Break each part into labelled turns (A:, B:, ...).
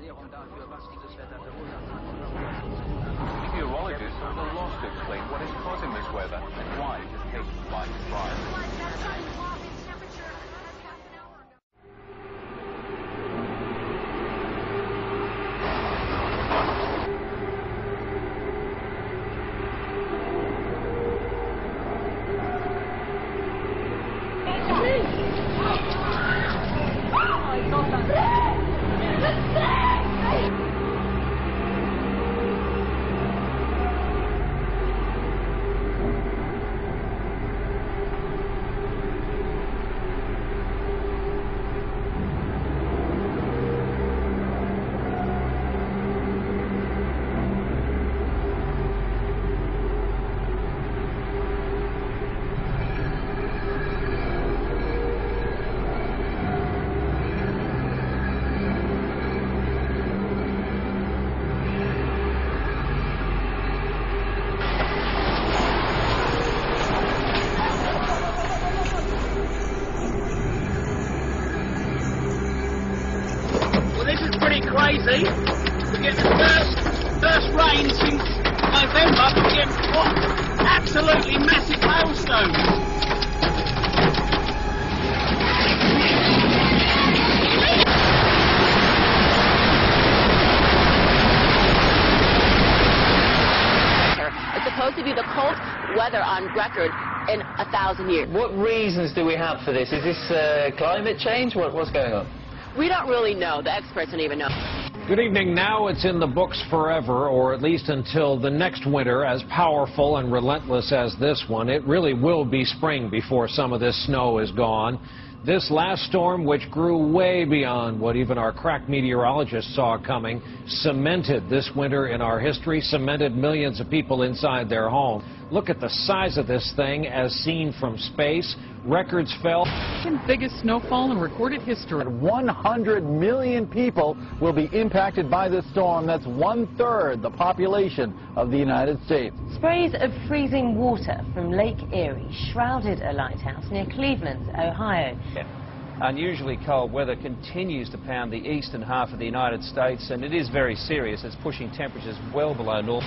A: Meteorologists are at a loss to explain what is causing this weather and why it has taken life to fire.
B: This is pretty crazy. We're getting the first rain since November. We're getting absolutely massive hailstones.
C: It's supposed to be the coldest weather on record in 1,000 years.
D: What reasons do we have for this? Is this climate change? What's going on?
C: We don't really know. The experts don't even know.
E: Good evening. Now it's in the books forever, or at least until the next winter. As powerful and relentless as this one, it really will be spring before some of this snow is gone. This last storm, which grew way beyond what even our crack meteorologists saw coming, cemented this winter in our history, cemented millions of people inside their home. Look at the size of this thing as seen from space. Records fell.
F: The biggest snowfall in recorded history.
G: 100 million people will be impacted by this storm. That's 1/3 the population of the United States.
H: Sprays of freezing water from Lake Erie shrouded a lighthouse near Cleveland, Ohio.
D: Unusually cold weather continues to pound the eastern half of the United States, and it is very serious. It's pushing temperatures well below normal.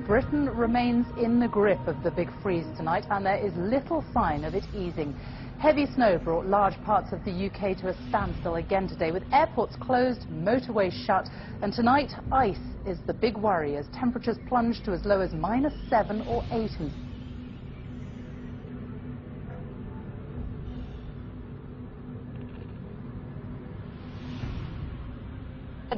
I: Britain remains in the grip of the big freeze tonight, and there is little sign of it easing. Heavy snow brought large parts of the UK to a standstill again today, with airports closed, motorways shut, and tonight ice is the big worry as temperatures plunge to as low as -7 or 8.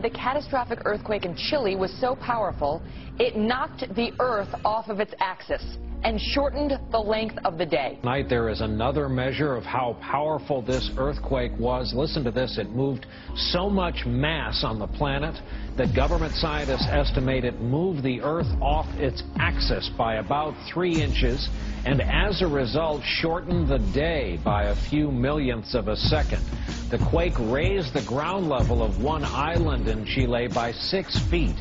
J: The catastrophic earthquake in Chile was so powerful, it knocked the Earth off of its axis and shortened the length of the day.
E: Tonight there is another measure of how powerful this earthquake was. Listen to this. It moved so much mass on the planet that government scientists estimate it moved the Earth off its axis by about 3 inches, and as a result shortened the day by a few millionths of a second. The quake raised the ground level of one island in Chile by 6 feet.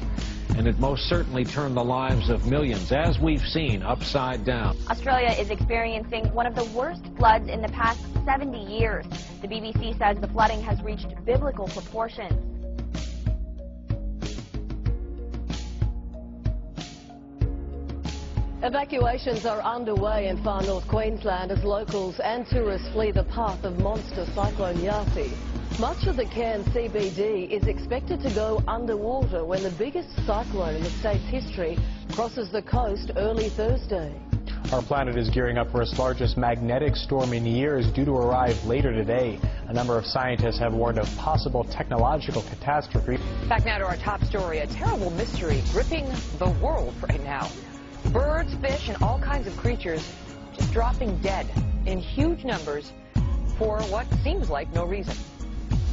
E: And it most certainly turned the lives of millions, as we've seen, upside down.
K: Australia is experiencing one of the worst floods in the past 70 years. The BBC says the flooding has reached biblical proportions.
L: Evacuations are underway in far north Queensland as locals and tourists flee the path of monster cyclone Yasi. Much of the Cairns CBD is expected to go underwater when the biggest cyclone in the state's history crosses the coast early Thursday.
M: Our planet is gearing up for its largest magnetic storm in years, due to arrive later today. A number of scientists have warned of possible technological catastrophe.
J: Back now to our top story, a terrible mystery gripping the world right now. Birds, fish, and all kinds of creatures just dropping dead in huge numbers for what seems like no reason.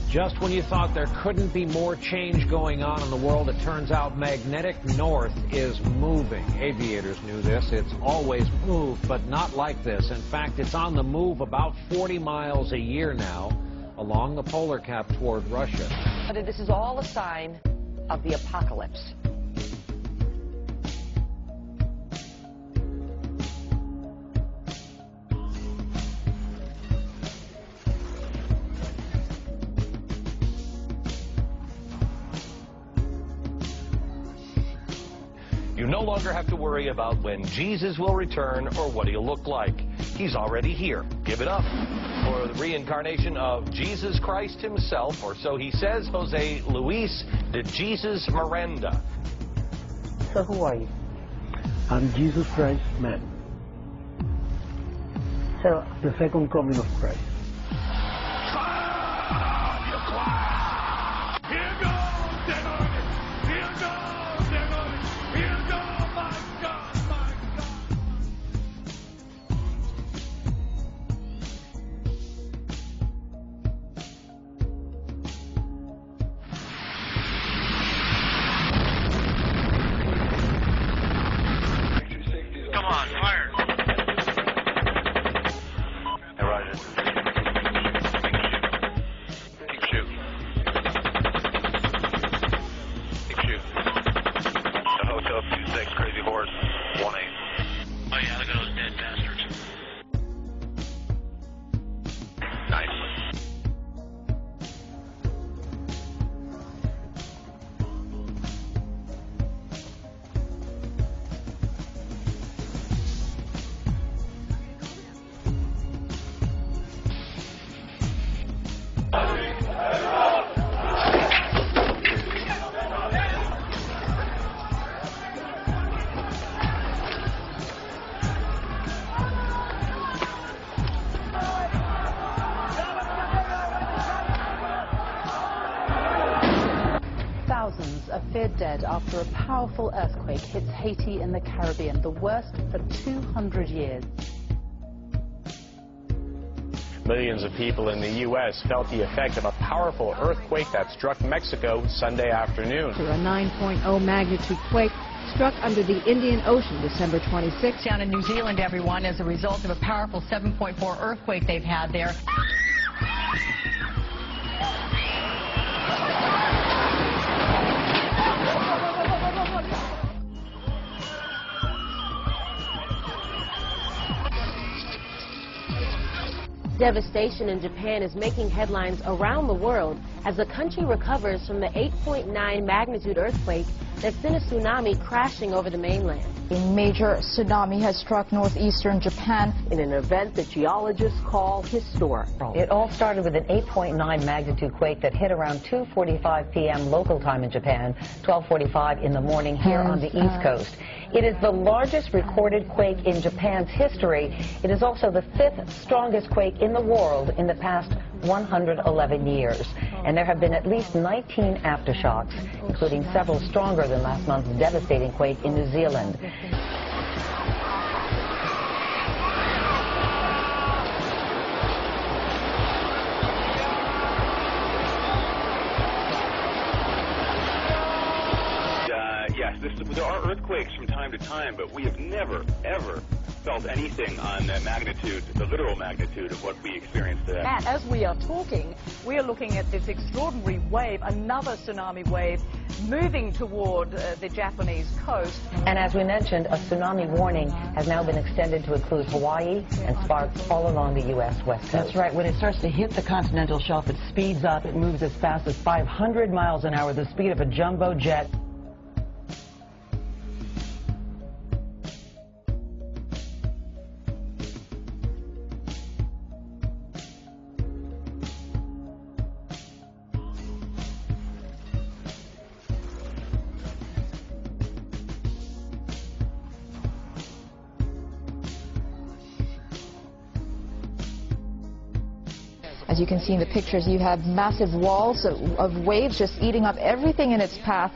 E: Just when you thought there couldn't be more change going on in the world, it turns out magnetic north is moving. Aviators knew this. It's always moved, but not like this. In fact, it's on the move about 40 miles a year now along the polar cap toward Russia.
J: But this is all a sign of the apocalypse.
N: You no longer have to worry about when Jesus will return or what he'll look like. He's already here. Give it up for the reincarnation of Jesus Christ himself, or so he says, Jose Luis de Jesus Miranda.
O: So who are you? I'm Jesus Christ, man. So the second coming of Christ.
I: Thousands are feared dead after a powerful earthquake hits Haiti in the Caribbean, the worst for 200 years.
M: Millions of people in the U.S. felt the effect of a powerful earthquake that struck Mexico Sunday afternoon.
P: A 9.0 magnitude quake struck under the Indian Ocean December 26th.
J: Down in New Zealand, everyone, as a result of a powerful 7.4 earthquake they've had there.
C: Devastation in Japan is making headlines around the world as the country recovers from the 8.9 magnitude earthquake that sent a tsunami crashing over the mainland.
Q: A major tsunami has struck northeastern Japan
R: in an event that geologists call historic.
J: It all started with an 8.9 magnitude quake that hit around 2:45 p.m. local time in Japan, 12:45 in the morning here on the East Coast. It is the largest recorded quake in Japan's history. It is also the 5th strongest quake in the world in the past 111 years. And there have been at least 19 aftershocks, including several stronger than last month's devastating quake in New Zealand.
S: There are earthquakes from time to time, but we have never, ever felt anything on the magnitude, the literal magnitude of what we experienced today.
T: And as we are talking, we are looking at this extraordinary wave, another tsunami wave, moving toward the Japanese coast.
J: And as we mentioned, a tsunami warning has now been extended to include Hawaii and spots all along the U.S. West Coast.
R: That's right. When it starts to hit the continental shelf, it speeds up. It moves as fast as 500 miles an hour, the speed of a jumbo jet.
Q: As you can see in the pictures, you have massive walls of waves just eating up everything in its path.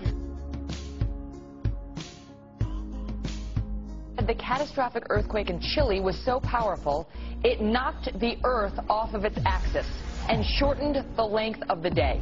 J: The catastrophic earthquake in Chile was so powerful, it knocked the Earth off of its axis and shortened the length of the day.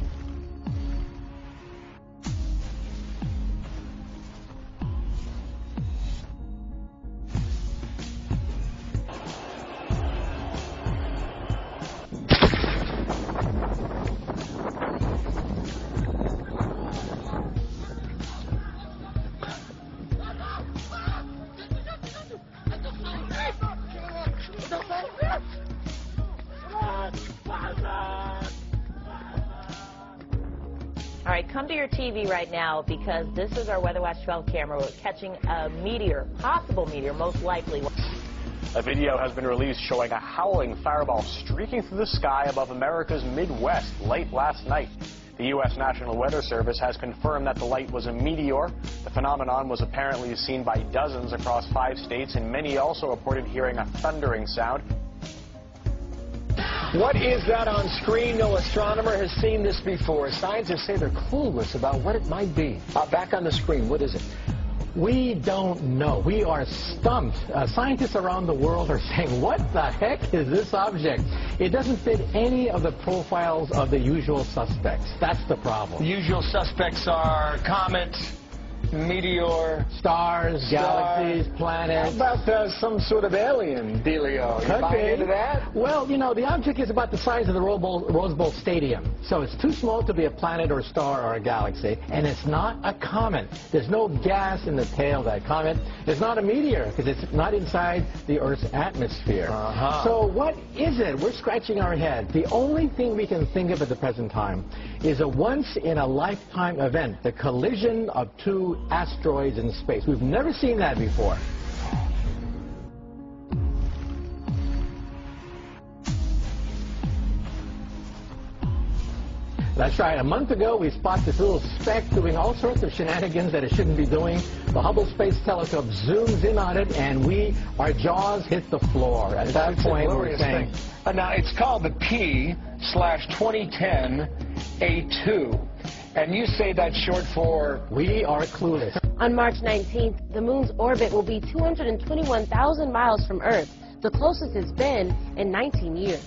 U: All right, come to your TV right now because this is our Weather Watch 12 camera. We're catching a meteor, possible meteor, most likely.
M: A video has been released showing a howling fireball streaking through the sky above America's Midwest late last night. The U.S. National Weather Service has confirmed that the light was a meteor. The phenomenon was apparently seen by dozens across 5 states, and many also reported hearing a thundering sound.
V: What is that on screen? No astronomer has seen this before. Scientists say they're clueless about what it might be. Back on the screen, what is it?
W: We don't know. We are stumped. Scientists around the world are saying, what the heck is this object? It doesn't fit any of the profiles of the usual suspects. That's the problem.
V: The usual suspects are comet, meteor,
W: stars, galaxies, planets.
V: How about some sort of alien dealio? You buy into that?
W: Well, you know, the object is about the size of the Rose Bowl Stadium. So it's too small to be a planet or a star or a galaxy. And it's not a comet. There's no gas in the tail of that comet. It's not a meteor because it's not inside the Earth's atmosphere. So what is it? We're scratching our head. The only thing we can think of at the present time is a once-in-a-lifetime event, the collision of 2 asteroids in space. We've never seen that before. That's right. A month ago, we spotted this little speck doing all sorts of shenanigans that it shouldn't be doing. The Hubble Space Telescope zooms in on it, and our jaws hit the floor. At that point, we're saying...
V: Now, it's called the P/2010 A2. And you say that's short for...
W: We are clueless.
C: On March 19th, the moon's orbit will be 221,000 miles from Earth, the closest it's been in 19 years.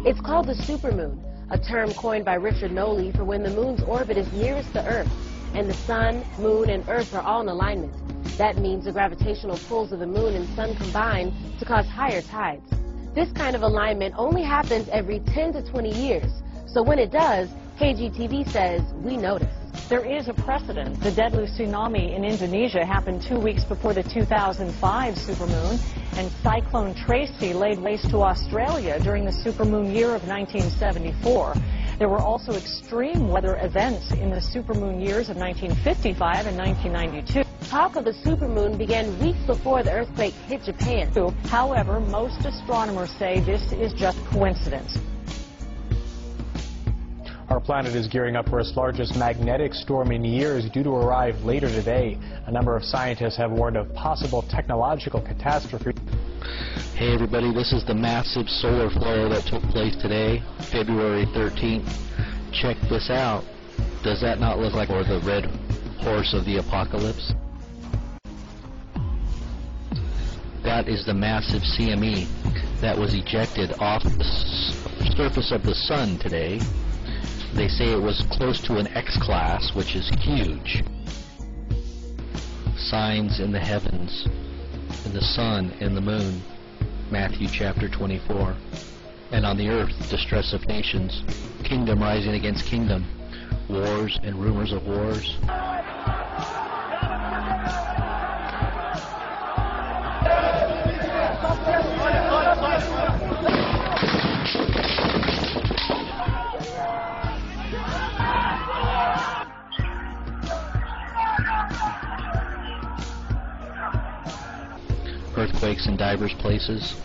C: It's called the supermoon, a term coined by Richard Noley for when the moon's orbit is nearest to Earth, and the sun, moon, and Earth are all in alignment. That means the gravitational pulls of the moon and sun combine to cause higher tides. This kind of alignment only happens every 10 to 20 years, so when it does, KGTV says we notice.
T: There is a precedent. The deadly tsunami in Indonesia happened 2 weeks before the 2005 supermoon, and Cyclone Tracy laid waste to Australia during the supermoon year of 1974. There were also extreme weather events in the supermoon years of 1955 and 1992.
C: Talk of the supermoon began weeks before the earthquake hit Japan.
T: However, most astronomers say this is just coincidence.
M: Our planet is gearing up for its largest magnetic storm in years, due to arrive later today. A number of scientists have warned of possible technological catastrophe.
X: Hey everybody, this is the massive solar flare that took place today, February 13th. Check this out. Does that not look like the red horse of the apocalypse? That is the massive CME that was ejected off the surface of the sun today. They say it was close to an X-class, which is huge. Signs in the heavens, in the sun, in the moon, Matthew chapter 24. And on the earth, distress of nations, kingdom rising against kingdom, wars and rumors of wars. Earthquakes in diverse places.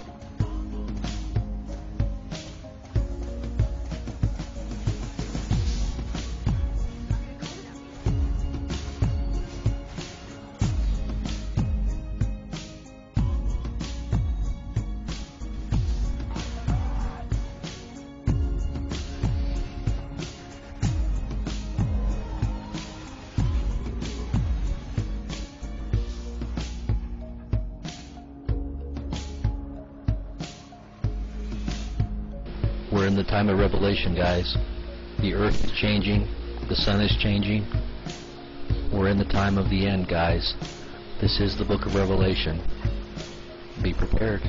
X: We're in the time of Revelation, guys. The earth is changing. The sun is changing. We're in the time of the end, guys. This is the book of Revelation. Be prepared.